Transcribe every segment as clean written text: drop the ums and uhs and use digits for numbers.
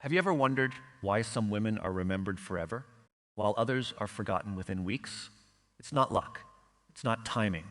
Have you ever wondered why some women are remembered forever, while others are forgotten within weeks? It's not luck. It's not timing.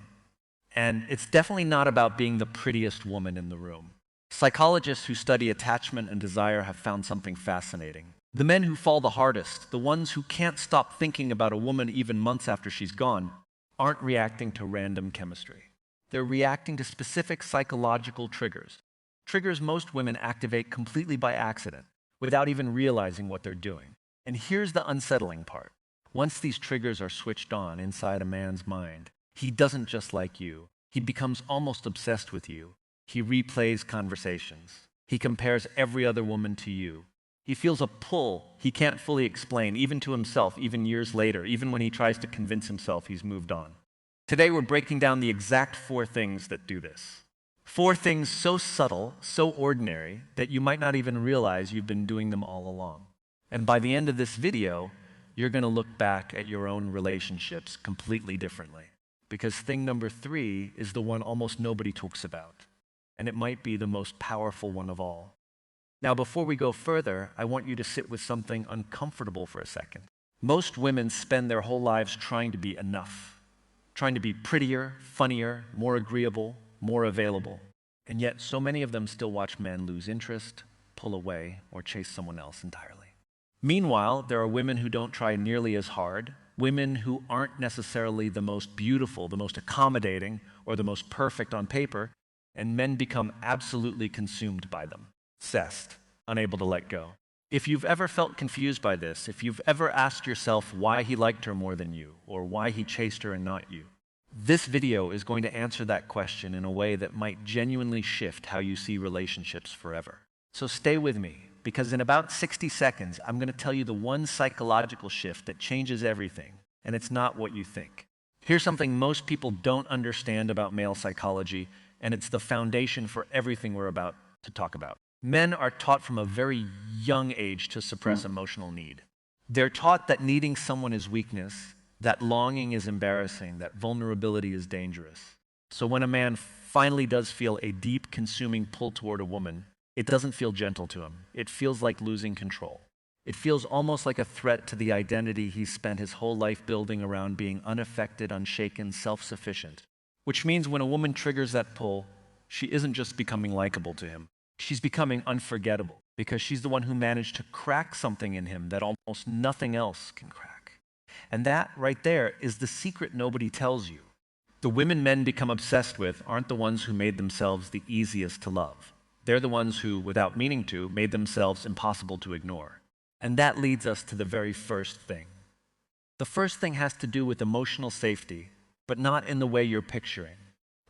And it's definitely not about being the prettiest woman in the room. Psychologists who study attachment and desire have found something fascinating. The men who fall the hardest, the ones who can't stop thinking about a woman even months after she's gone, aren't reacting to random chemistry. They're reacting to specific psychological triggers. Triggers most women activate completely by accident, without even realizing what they're doing. And here's the unsettling part. Once these triggers are switched on inside a man's mind, he doesn't just like you. He becomes almost obsessed with you. He replays conversations. He compares every other woman to you. He feels a pull he can't fully explain, even to himself, even years later, even when he tries to convince himself he's moved on. Today we're breaking down the exact 4 things that do this. 4 things so subtle, so ordinary, that you might not even realize you've been doing them all along. And by the end of this video, you're going to look back at your own relationships completely differently. Because thing number 3 is the one almost nobody talks about. And it might be the most powerful one of all. Now, before we go further, I want you to sit with something uncomfortable for a second. Most women spend their whole lives trying to be enough, trying to be prettier, funnier, more agreeable, more available. And yet, so many of them still watch men lose interest, pull away, or chase someone else entirely. Meanwhile, there are women who don't try nearly as hard, women who aren't necessarily the most beautiful, the most accommodating, or the most perfect on paper, and men become absolutely consumed by them, obsessed, unable to let go. If you've ever felt confused by this, if you've ever asked yourself why he liked her more than you, or why he chased her and not you, this video is going to answer that question in a way that might genuinely shift how you see relationships forever. So stay with me, because in about 60 seconds, I'm going to tell you the one psychological shift that changes everything, and it's not what you think. Here's something most people don't understand about male psychology, and it's the foundation for everything we're about to talk about. Men are taught from a very young age to suppress emotional need. They're taught that needing someone is weakness, that longing is embarrassing, that vulnerability is dangerous. So when a man finally does feel a deep, consuming pull toward a woman, it doesn't feel gentle to him. It feels like losing control. It feels almost like a threat to the identity he's spent his whole life building around being unaffected, unshaken, self-sufficient. Which means when a woman triggers that pull, she isn't just becoming likable to him. She's becoming unforgettable because she's the one who managed to crack something in him that almost nothing else can crack. And that right there is the secret nobody tells you. The women men become obsessed with aren't the ones who made themselves the easiest to love. They're the ones who, without meaning to, made themselves impossible to ignore. And that leads us to the very first thing. The first thing has to do with emotional safety, but not in the way you're picturing.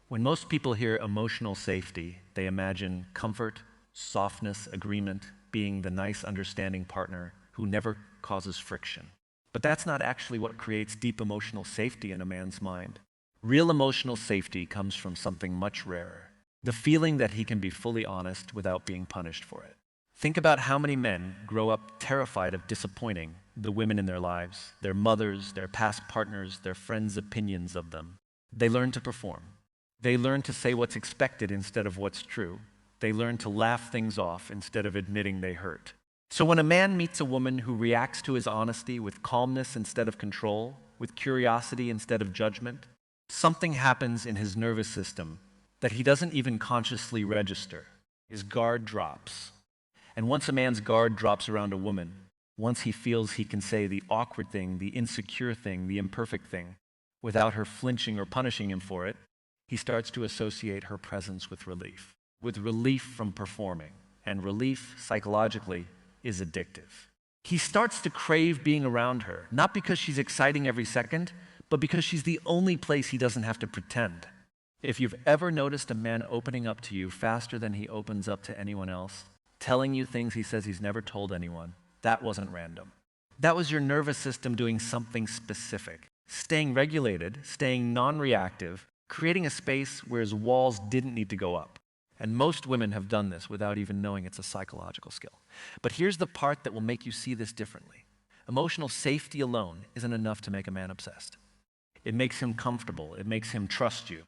When most people hear emotional safety, they imagine comfort, softness, agreement, being the nice, understanding partner who never causes friction. But that's not actually what creates deep emotional safety in a man's mind. Real emotional safety comes from something much rarer. The feeling that he can be fully honest without being punished for it. Think about how many men grow up terrified of disappointing the women in their lives, their mothers, their past partners, their friends' opinions of them. They learn to perform. They learn to say what's expected instead of what's true. They learn to laugh things off instead of admitting they hurt. So when a man meets a woman who reacts to his honesty with calmness instead of control, with curiosity instead of judgment, something happens in his nervous system that he doesn't even consciously register. His guard drops. And once a man's guard drops around a woman, once he feels he can say the awkward thing, the insecure thing, the imperfect thing, without her flinching or punishing him for it, he starts to associate her presence with relief from performing. And relief, psychologically, is addictive. He starts to crave being around her, not because she's exciting every second, but because she's the only place he doesn't have to pretend. If you've ever noticed a man opening up to you faster than he opens up to anyone else, telling you things he says he's never told anyone, that wasn't random. That was your nervous system doing something specific, staying regulated, staying non-reactive, creating a space where his walls didn't need to go up. And most women have done this without even knowing it's a psychological skill. But here's the part that will make you see this differently. Emotional safety alone isn't enough to make a man obsessed. It makes him comfortable. It makes him trust you.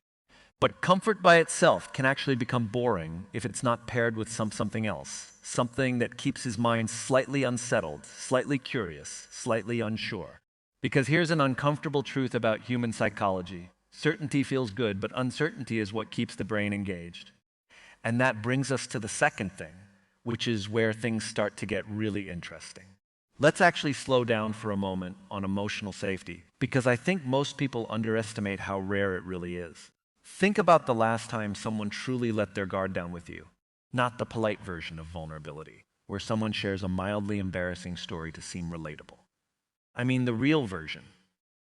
But comfort by itself can actually become boring if it's not paired with something else, something that keeps his mind slightly unsettled, slightly curious, slightly unsure. Because here's an uncomfortable truth about human psychology. Certainty feels good, but uncertainty is what keeps the brain engaged. And that brings us to the second thing, which is where things start to get really interesting. Let's actually slow down for a moment on emotional safety, because I think most people underestimate how rare it really is. Think about the last time someone truly let their guard down with you, not the polite version of vulnerability, where someone shares a mildly embarrassing story to seem relatable. I mean the real version,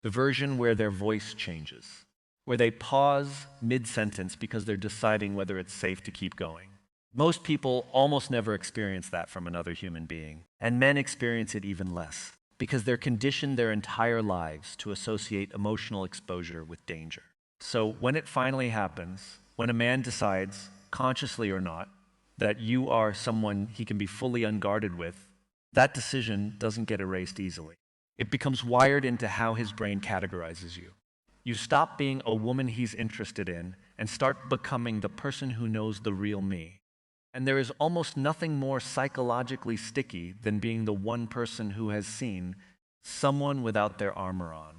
the version where their voice changes, where they pause mid-sentence because they're deciding whether it's safe to keep going. Most people almost never experience that from another human being, and men experience it even less, because they're conditioned their entire lives to associate emotional exposure with danger. So when it finally happens, when a man decides, consciously or not, that you are someone he can be fully unguarded with, that decision doesn't get erased easily. It becomes wired into how his brain categorizes you. You stop being a woman he's interested in and start becoming the person who knows the real me. And there is almost nothing more psychologically sticky than being the one person who has seen someone without their armor on.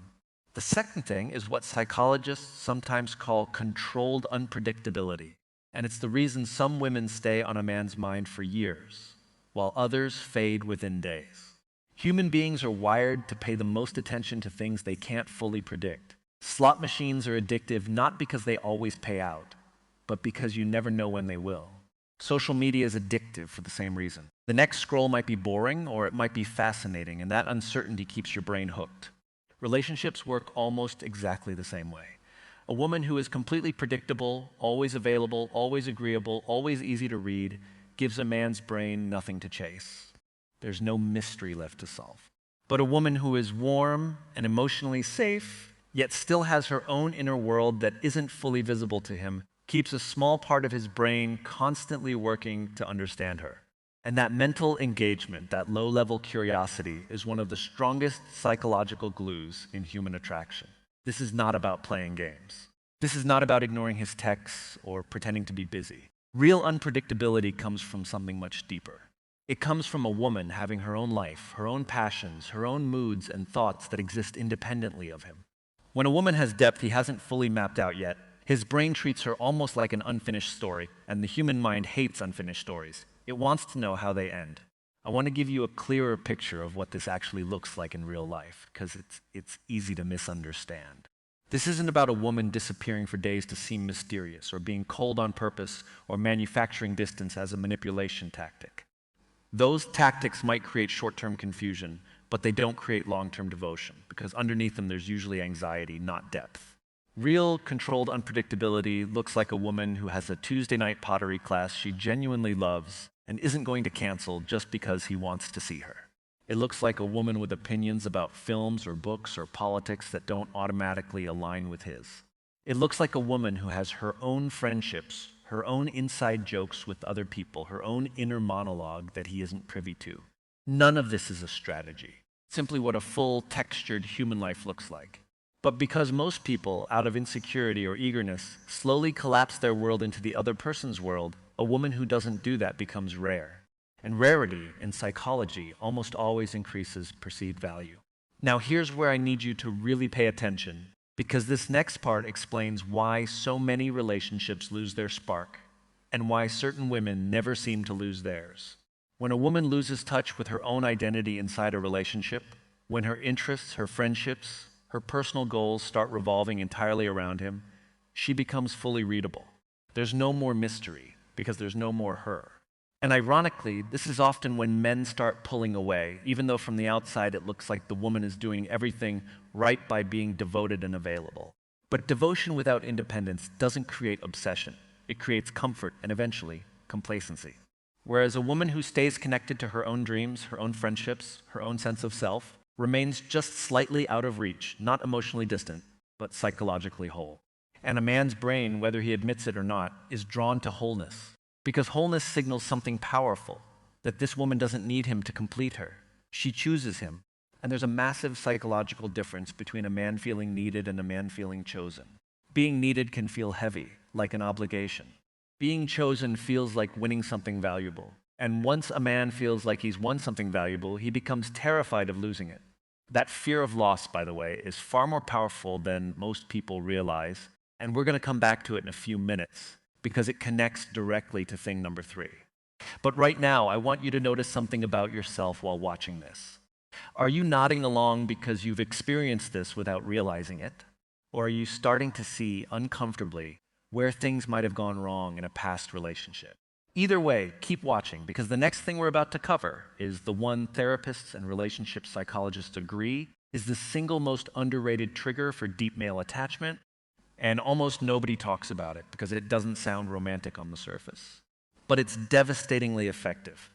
The second thing is what psychologists sometimes call controlled unpredictability. And it's the reason some women stay on a man's mind for years, while others fade within days. Human beings are wired to pay the most attention to things they can't fully predict. Slot machines are addictive not because they always pay out, but because you never know when they will. Social media is addictive for the same reason. The next scroll might be boring or it might be fascinating, and that uncertainty keeps your brain hooked. Relationships work almost exactly the same way. A woman who is completely predictable, always available, always agreeable, always easy to read, gives a man's brain nothing to chase. There's no mystery left to solve. But a woman who is warm and emotionally safe, yet still has her own inner world that isn't fully visible to him, keeps a small part of his brain constantly working to understand her. And that mental engagement, that low-level curiosity, is one of the strongest psychological glues in human attraction. This is not about playing games. This is not about ignoring his texts or pretending to be busy. Real unpredictability comes from something much deeper. It comes from a woman having her own life, her own passions, her own moods and thoughts that exist independently of him. When a woman has depth he hasn't fully mapped out yet, his brain treats her almost like an unfinished story, and the human mind hates unfinished stories. It wants to know how they end. I want to give you a clearer picture of what this actually looks like in real life, because it's easy to misunderstand. This isn't about a woman disappearing for days to seem mysterious, or being cold on purpose, or manufacturing distance as a manipulation tactic. Those tactics might create short-term confusion, but they don't create long-term devotion, because underneath them there's usually anxiety, not depth. Real controlled unpredictability looks like a woman who has a Tuesday night pottery class she genuinely loves and isn't going to cancel just because he wants to see her. It looks like a woman with opinions about films or books or politics that don't automatically align with his. It looks like a woman who has her own friendships, her own inside jokes with other people, her own inner monologue that he isn't privy to. None of this is a strategy, simply what a full, textured human life looks like. But because most people, out of insecurity or eagerness, slowly collapse their world into the other person's world, a woman who doesn't do that becomes rare. And rarity, in psychology, almost always increases perceived value. Now here's where I need you to really pay attention, because this next part explains why so many relationships lose their spark, and why certain women never seem to lose theirs. When a woman loses touch with her own identity inside a relationship, when her interests, her friendships, her personal goals start revolving entirely around him, she becomes fully readable. There's no more mystery, because there's no more her. And ironically, this is often when men start pulling away, even though from the outside it looks like the woman is doing everything right by being devoted and available. But devotion without independence doesn't create obsession. It creates comfort and eventually complacency. Whereas a woman who stays connected to her own dreams, her own friendships, her own sense of self, remains just slightly out of reach, not emotionally distant, but psychologically whole. And a man's brain, whether he admits it or not, is drawn to wholeness. Because wholeness signals something powerful, that this woman doesn't need him to complete her. She chooses him. And there's a massive psychological difference between a man feeling needed and a man feeling chosen. Being needed can feel heavy, like an obligation. Being chosen feels like winning something valuable. And once a man feels like he's won something valuable, he becomes terrified of losing it. That fear of loss, by the way, is far more powerful than most people realize, and we're going to come back to it in a few minutes because it connects directly to thing number 3. But right now, I want you to notice something about yourself while watching this. Are you nodding along because you've experienced this without realizing it? Or are you starting to see uncomfortably where things might have gone wrong in a past relationship? Either way, keep watching, because the next thing we're about to cover is the one therapists and relationship psychologists agree is the single most underrated trigger for deep male attachment, and almost nobody talks about it because it doesn't sound romantic on the surface. But it's devastatingly effective.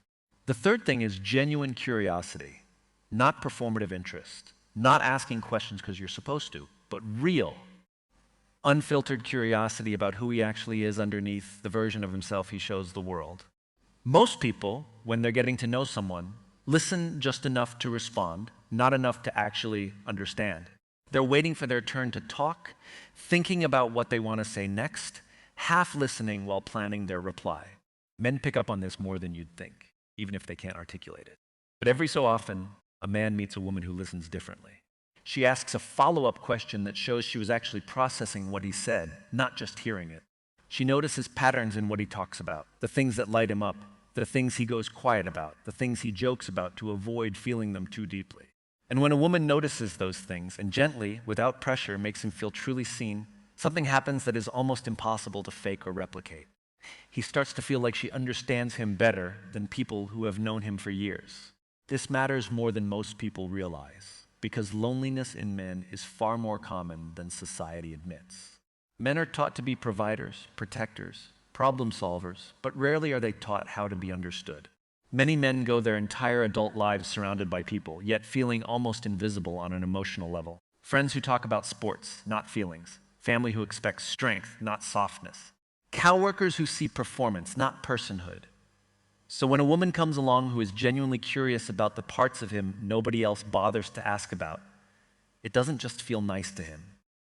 The third thing is genuine curiosity, not performative interest, not asking questions because you're supposed to, but real, unfiltered curiosity about who he actually is underneath the version of himself he shows the world. Most people, when they're getting to know someone, listen just enough to respond, not enough to actually understand. They're waiting for their turn to talk, thinking about what they want to say next, half listening while planning their reply. Men pick up on this more than you'd think, even if they can't articulate it. But every so often, a man meets a woman who listens differently. She asks a follow-up question that shows she was actually processing what he said, not just hearing it. She notices patterns in what he talks about, the things that light him up, the things he goes quiet about, the things he jokes about to avoid feeling them too deeply. And when a woman notices those things and gently, without pressure, makes him feel truly seen, something happens that is almost impossible to fake or replicate. He starts to feel like she understands him better than people who have known him for years. This matters more than most people realize, because loneliness in men is far more common than society admits. Men are taught to be providers, protectors, problem solvers, but rarely are they taught how to be understood. Many men go their entire adult lives surrounded by people, yet feeling almost invisible on an emotional level. Friends who talk about sports, not feelings. Family who expects strength, not softness. Coworkers who see performance, not personhood. So when a woman comes along who is genuinely curious about the parts of him nobody else bothers to ask about, it doesn't just feel nice to him.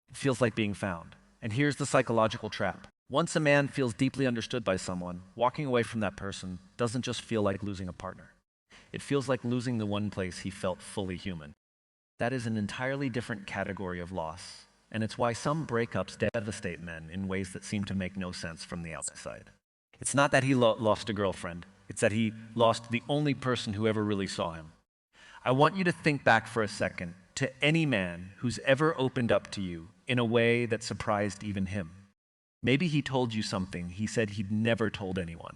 It feels like being found. And here's the psychological trap. Once a man feels deeply understood by someone, walking away from that person doesn't just feel like losing a partner. It feels like losing the one place he felt fully human. That is an entirely different category of loss, and it's why some breakups devastate men in ways that seem to make no sense from the outside. It's not that he lost a girlfriend, it's that he lost the only person who ever really saw him. I want you to think back for a second to any man who's ever opened up to you in a way that surprised even him. Maybe he told you something he said he'd never told anyone.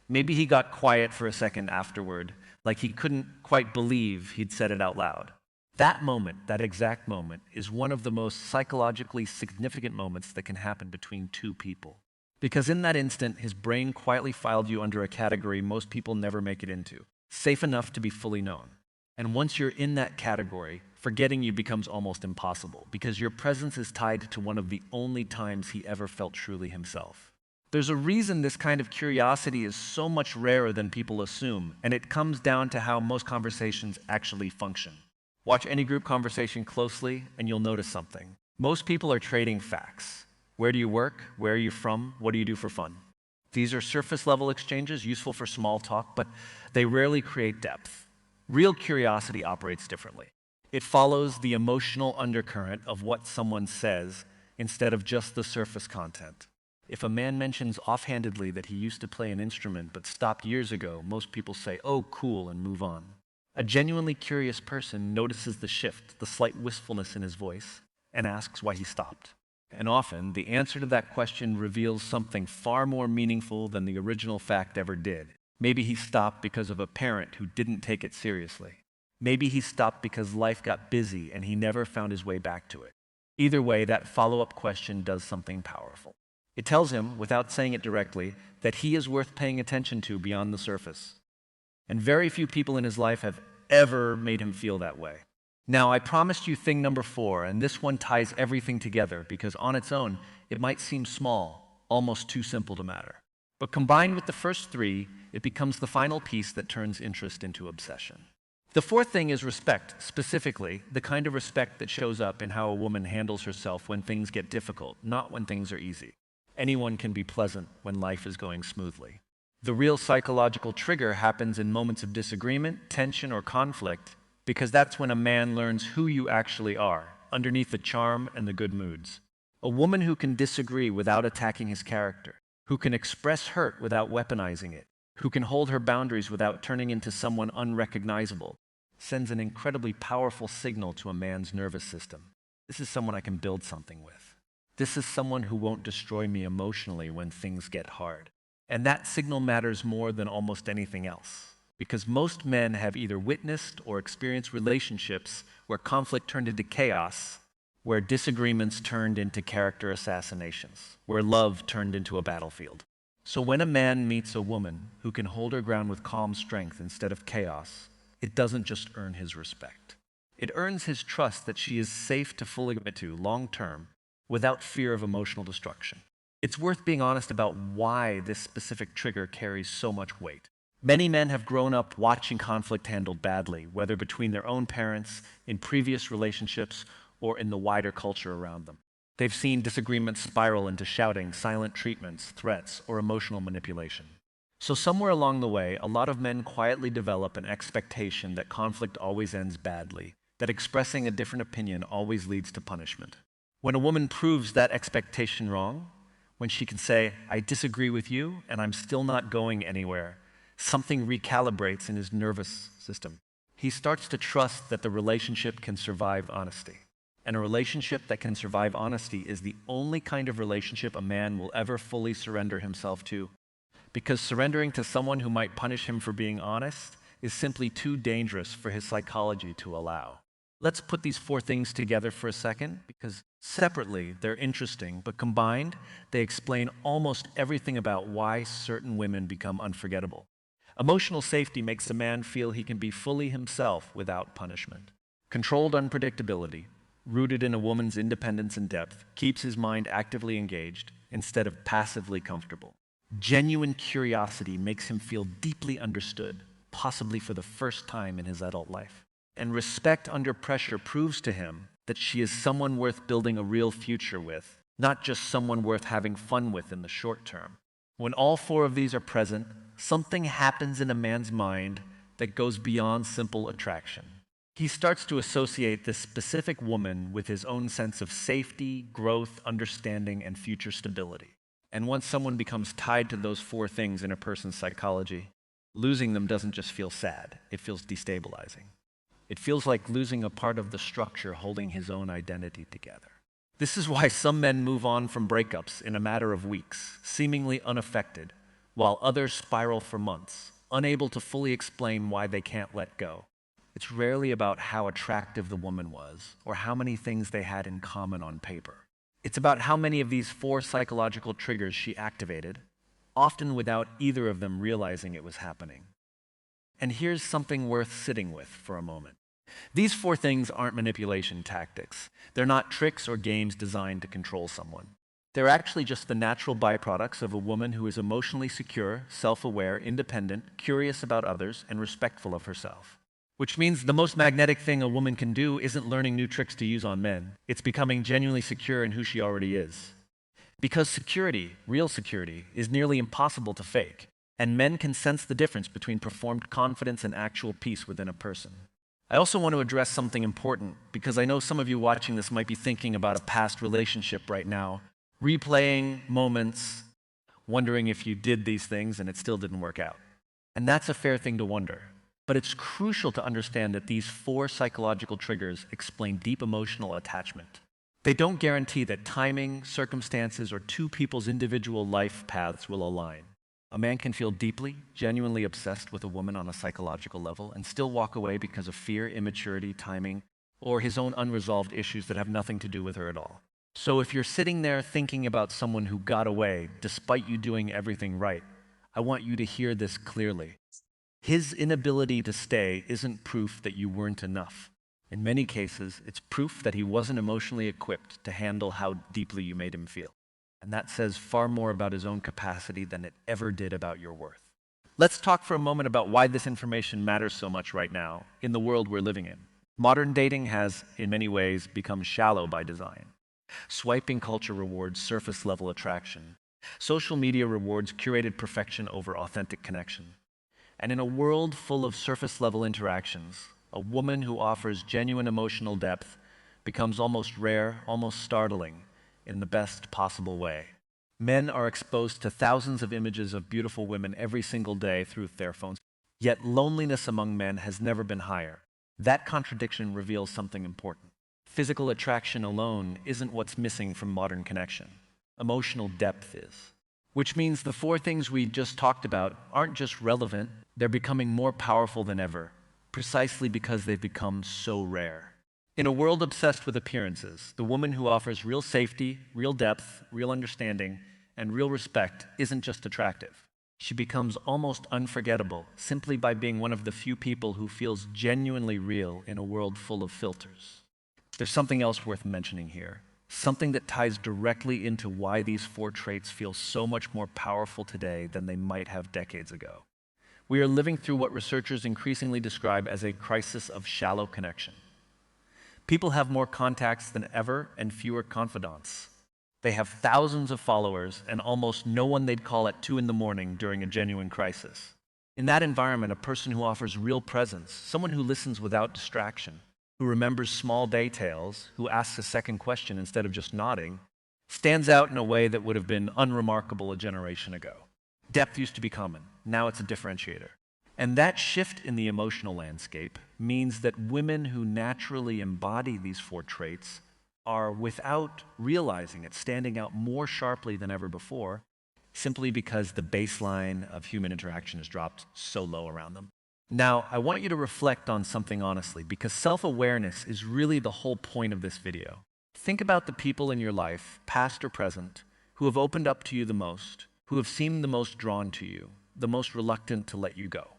Maybe he got quiet for a second afterward, like he couldn't quite believe he'd said it out loud. That moment, that exact moment, is one of the most psychologically significant moments that can happen between two people. Because in that instant, his brain quietly filed you under a category most people never make it into, safe enough to be fully known. And once you're in that category, forgetting you becomes almost impossible, because your presence is tied to one of the only times he ever felt truly himself. There's a reason this kind of curiosity is so much rarer than people assume, and it comes down to how most conversations actually function. Watch any group conversation closely, and you'll notice something. Most people are trading facts. Where do you work? Where are you from? What do you do for fun? These are surface-level exchanges, useful for small talk, but they rarely create depth. Real curiosity operates differently. It follows the emotional undercurrent of what someone says instead of just the surface content. If a man mentions offhandedly that he used to play an instrument but stopped years ago, most people say, "Oh, cool," and move on. A genuinely curious person notices the shift, the slight wistfulness in his voice, and asks why he stopped. And often, the answer to that question reveals something far more meaningful than the original fact ever did. Maybe he stopped because of a parent who didn't take it seriously. Maybe he stopped because life got busy and he never found his way back to it. Either way, that follow-up question does something powerful. It tells him, without saying it directly, that he is worth paying attention to beyond the surface. And very few people in his life have ever made him feel that way. Now, I promised you thing number 4, and this one ties everything together because on its own, it might seem small, almost too simple to matter. But combined with the first 3, it becomes the final piece that turns interest into obsession. The fourth thing is respect, specifically the kind of respect that shows up in how a woman handles herself when things get difficult, not when things are easy. Anyone can be pleasant when life is going smoothly. The real psychological trigger happens in moments of disagreement, tension, or conflict, because that's when a man learns who you actually are, underneath the charm and the good moods. A woman who can disagree without attacking his character, who can express hurt without weaponizing it, who can hold her boundaries without turning into someone unrecognizable, sends an incredibly powerful signal to a man's nervous system. This is someone I can build something with. This is someone who won't destroy me emotionally when things get hard. And that signal matters more than almost anything else, because most men have either witnessed or experienced relationships where conflict turned into chaos, where disagreements turned into character assassinations, where love turned into a battlefield. So when a man meets a woman who can hold her ground with calm strength instead of chaos, it doesn't just earn his respect. It earns his trust that she is safe to fully commit to long term without fear of emotional destruction. It's worth being honest about why this specific trigger carries so much weight. Many men have grown up watching conflict handled badly, whether between their own parents, in previous relationships, or in the wider culture around them. They've seen disagreements spiral into shouting, silent treatments, threats, or emotional manipulation. So somewhere along the way, a lot of men quietly develop an expectation that conflict always ends badly, that expressing a different opinion always leads to punishment. When a woman proves that expectation wrong, when she can say, "I disagree with you and I'm still not going anywhere," something recalibrates in his nervous system. He starts to trust that the relationship can survive honesty. And a relationship that can survive honesty is the only kind of relationship a man will ever fully surrender himself to. Because surrendering to someone who might punish him for being honest is simply too dangerous for his psychology to allow. Let's put these four things together for a second, because separately they're interesting, but combined they explain almost everything about why certain women become unforgettable. Emotional safety makes a man feel he can be fully himself without punishment. Controlled unpredictability, rooted in a woman's independence and depth, keeps his mind actively engaged instead of passively comfortable. Genuine curiosity makes him feel deeply understood, possibly for the first time in his adult life. And respect under pressure proves to him that she is someone worth building a real future with, not just someone worth having fun with in the short term. When all four of these are present, something happens in a man's mind that goes beyond simple attraction. He starts to associate this specific woman with his own sense of safety, growth, understanding, and future stability. And once someone becomes tied to those four things in a person's psychology, losing them doesn't just feel sad, it feels destabilizing. It feels like losing a part of the structure holding his own identity together. This is why some men move on from breakups in a matter of weeks, seemingly unaffected, while others spiral for months, unable to fully explain why they can't let go. It's rarely about how attractive the woman was or how many things they had in common on paper. It's about how many of these four psychological triggers she activated, often without either of them realizing it was happening. And here's something worth sitting with for a moment. These four things aren't manipulation tactics. They're not tricks or games designed to control someone. They're actually just the natural byproducts of a woman who is emotionally secure, self-aware, independent, curious about others, and respectful of herself. Which means the most magnetic thing a woman can do isn't learning new tricks to use on men. It's becoming genuinely secure in who she already is. Because security, real security, is nearly impossible to fake, and men can sense the difference between performed confidence and actual peace within a person. I also want to address something important, because I know some of you watching this might be thinking about a past relationship right now, replaying moments, wondering if you did these things and it still didn't work out. And that's a fair thing to wonder. But it's crucial to understand that these four psychological triggers explain deep emotional attachment. They don't guarantee that timing, circumstances, or two people's individual life paths will align. A man can feel deeply, genuinely obsessed with a woman on a psychological level and still walk away because of fear, immaturity, timing, or his own unresolved issues that have nothing to do with her at all. So if you're sitting there thinking about someone who got away despite you doing everything right, I want you to hear this clearly. His inability to stay isn't proof that you weren't enough. In many cases, it's proof that he wasn't emotionally equipped to handle how deeply you made him feel. And that says far more about his own capacity than it ever did about your worth. Let's talk for a moment about why this information matters so much right now in the world we're living in. Modern dating has, in many ways, become shallow by design. Swiping culture rewards surface-level attraction. Social media rewards curated perfection over authentic connection. And in a world full of surface-level interactions, a woman who offers genuine emotional depth becomes almost rare, almost startling, in the best possible way. Men are exposed to thousands of images of beautiful women every single day through their phones, yet loneliness among men has never been higher. That contradiction reveals something important. Physical attraction alone isn't what's missing from modern connection. Emotional depth is. Which means the four things we just talked about aren't just relevant, they're becoming more powerful than ever, precisely because they've become so rare. In a world obsessed with appearances, the woman who offers real safety, real depth, real understanding, and real respect isn't just attractive. She becomes almost unforgettable simply by being one of the few people who feels genuinely real in a world full of filters. There's something else worth mentioning here, something that ties directly into why these four traits feel so much more powerful today than they might have decades ago. We are living through what researchers increasingly describe as a crisis of shallow connection. People have more contacts than ever and fewer confidants. They have thousands of followers and almost no one they'd call at 2 in the morning during a genuine crisis. In that environment, a person who offers real presence, someone who listens without distraction, who remembers small details, who asks a second question instead of just nodding, stands out in a way that would have been unremarkable a generation ago. Depth used to be common. Now it's a differentiator. And that shift in the emotional landscape means that women who naturally embody these four traits are, without realizing it, standing out more sharply than ever before, simply because the baseline of human interaction has dropped so low around them. Now, I want you to reflect on something honestly, because self-awareness is really the whole point of this video. Think about the people in your life, past or present, who have opened up to you the most, who have seemed the most drawn to you, the most reluctant to let you go.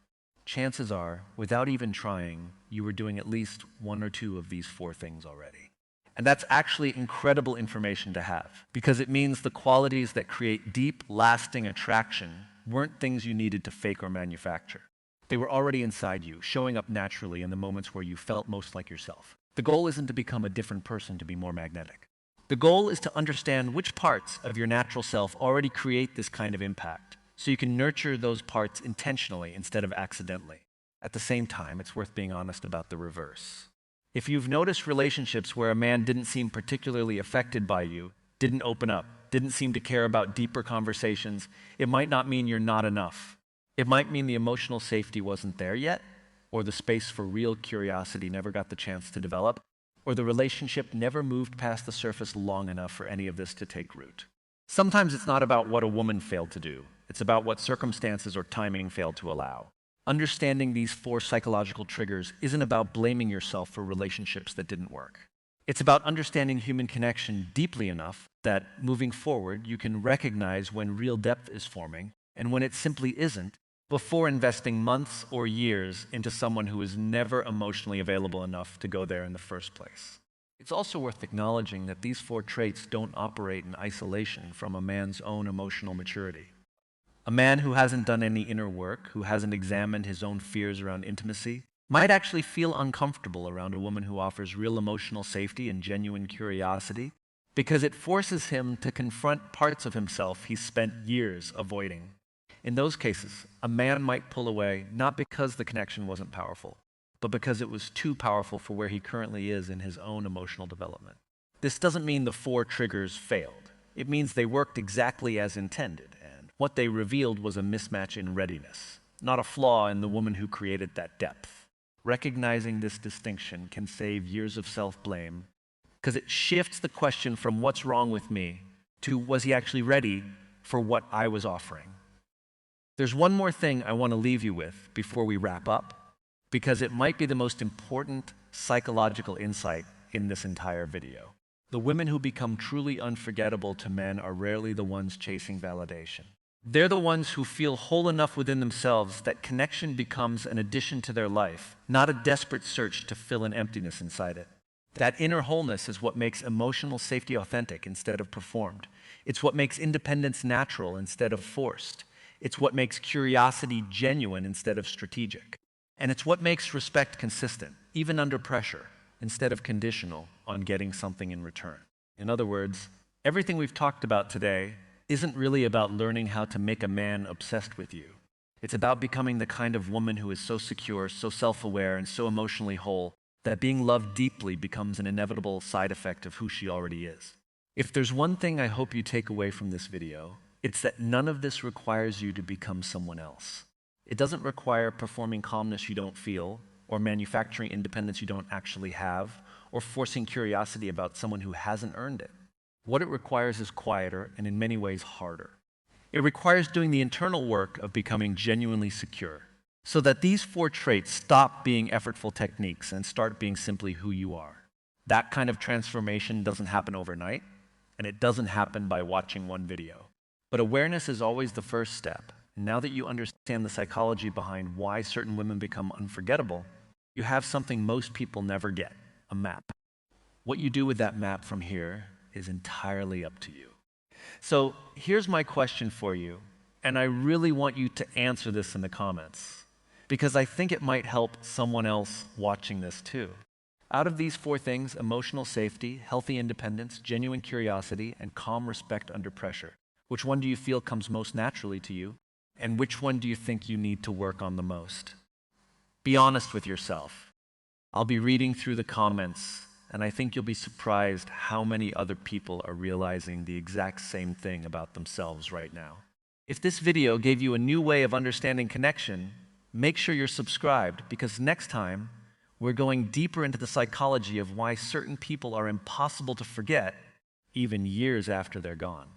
Chances are, without even trying, you were doing at least one or two of these four things already. And that's actually incredible information to have, because it means the qualities that create deep, lasting attraction weren't things you needed to fake or manufacture. They were already inside you, showing up naturally in the moments where you felt most like yourself. The goal isn't to become a different person to be more magnetic. The goal is to understand which parts of your natural self already create this kind of impact, so you can nurture those parts intentionally instead of accidentally. At the same time, it's worth being honest about the reverse. If you've noticed relationships where a man didn't seem particularly affected by you, didn't open up, didn't seem to care about deeper conversations, it might not mean you're not enough. It might mean the emotional safety wasn't there yet, or the space for real curiosity never got the chance to develop, or the relationship never moved past the surface long enough for any of this to take root. Sometimes it's not about what a woman failed to do. It's about what circumstances or timing failed to allow. Understanding these four psychological triggers isn't about blaming yourself for relationships that didn't work. It's about understanding human connection deeply enough that, moving forward, you can recognize when real depth is forming and when it simply isn't, before investing months or years into someone who is never emotionally available enough to go there in the first place. It's also worth acknowledging that these four traits don't operate in isolation from a man's own emotional maturity. A man who hasn't done any inner work, who hasn't examined his own fears around intimacy, might actually feel uncomfortable around a woman who offers real emotional safety and genuine curiosity, because it forces him to confront parts of himself he's spent years avoiding. In those cases, a man might pull away not because the connection wasn't powerful, but because it was too powerful for where he currently is in his own emotional development. This doesn't mean the four triggers failed. It means they worked exactly as intended, and what they revealed was a mismatch in readiness, not a flaw in the woman who created that depth. Recognizing this distinction can save years of self-blame, because it shifts the question from what's wrong with me to was he actually ready for what I was offering. There's one more thing I want to leave you with before we wrap up, because it might be the most important psychological insight in this entire video. The women who become truly unforgettable to men are rarely the ones chasing validation. They're the ones who feel whole enough within themselves that connection becomes an addition to their life, not a desperate search to fill an emptiness inside it. That inner wholeness is what makes emotional safety authentic instead of performed. It's what makes independence natural instead of forced. It's what makes curiosity genuine instead of strategic. And it's what makes respect consistent, even under pressure, instead of conditional on getting something in return. In other words, everything we've talked about today isn't really about learning how to make a man obsessed with you. It's about becoming the kind of woman who is so secure, so self-aware, and so emotionally whole that being loved deeply becomes an inevitable side effect of who she already is. If there's one thing I hope you take away from this video, it's that none of this requires you to become someone else. It doesn't require performing calmness you don't feel, or manufacturing independence you don't actually have, or forcing curiosity about someone who hasn't earned it. What it requires is quieter and in many ways harder. It requires doing the internal work of becoming genuinely secure, so that these 4 traits stop being effortful techniques and start being simply who you are. That kind of transformation doesn't happen overnight, and it doesn't happen by watching one video. But awareness is always the first step. And now that you understand the psychology behind why certain women become unforgettable, you have something most people never get: a map. What you do with that map from here is entirely up to you. So here's my question for you, and I really want you to answer this in the comments, because I think it might help someone else watching this too. Out of these 4 things, emotional safety, healthy independence, genuine curiosity, and calm respect under pressure, which one do you feel comes most naturally to you, and which one do you think you need to work on the most? Be honest with yourself. I'll be reading through the comments, and I think you'll be surprised how many other people are realizing the exact same thing about themselves right now. If this video gave you a new way of understanding connection, make sure you're subscribed, because next time we're going deeper into the psychology of why certain people are impossible to forget even years after they're gone.